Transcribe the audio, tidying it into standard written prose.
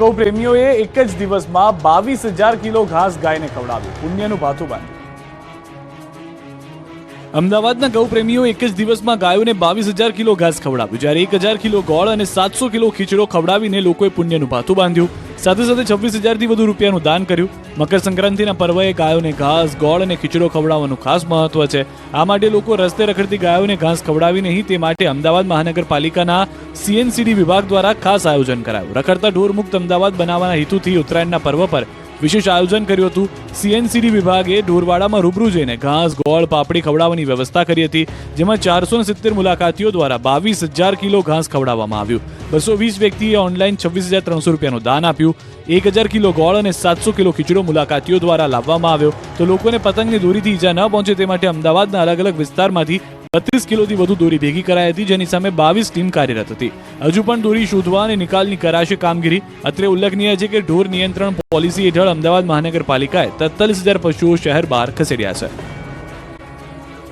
ગૌ પ્રેમીઓએ એક જ દિવસમાં 22,000 કિલો ઘાસ ગાયને ખવડાવ્યું, પુણ્યનું ભાથું બાંધ્યું। અમદાવાદના ગૌ પ્રેમીઓ એક જ દિવસમાં ગાયોને 22,000 કિલો ઘાસ ખવડાવ્યું, જ્યારે 1,000 કિલો ગોળ અને 700 કિલો ખીચડો ખવડાવીને લોકોએ પુણ્યનું ભાથું બાંધ્યું। સાથે સાથે 26,000થી વધુ રૂપિયાનું દાન કર્યું। મકર સંક્રાંતિના પર્વએ ગાયોને ઘાસ, ગોળ અને ખીચડો ખવડાવવાનું ખાસ મહત્વ છે। આ માટે લોકો રસ્તે રખડતી ગાયોને ઘાસ ખવડાવી નહીં, તે માટે અમદાવાદ મહાનગરપાલિકાના CNCD વિભાગ દ્વારા ખાસ આયોજન કરાયું। રખડતા ઢોર મુક્ત અમદાવાદ બનાવવાના હેતુથી ઉત્તરાયણના પર્વ પર વિશેષ આયોજન કર્યું હતું। CNCD વિભાગે ઢોરવાડામાં રૂબરૂ જઈને ઘાસ, ગોળ, પાપડી ખવડાવવાની વ્યવસ્થા કરી હતી, જેમાં 470 મુલાકાતીઓ દ્વારા 22,000 કિલો ઘાસ ખવડાવવામાં આવ્યું। 220 વ્યક્તિએ ઓનલાઈન 26,300 રૂપિયાનું દાન આપ્યું। 1,000 કિલો ગોળ અને 700 કિલો ખીચડો મુલાકાતીઓ દ્વારા લાવવામાં આવ્યો। તો લોકોને પતંગની દોરીથી ઈજા ન પહોંચે તે માટે અમદાવાદના અલગ અલગ વિસ્તારમાંથી 32 કિલોથી વધુ દોરી ભેગી કરાઈ હતી, જેની સામે 22 ટીમ કાર્યરત હતી। હજુ પણ દોરી શોધવા અને નિકાલની કરાશે કામગીરી। અત્રે ઉલ્લેખનીય છે કે ઢોર નિયંત્રણ પોલિસી હેઠળ અમદાવાદ મહાનગરપાલિકાએ 43,000 પશુઓ શહેર બહાર ખસેડ્યા છે।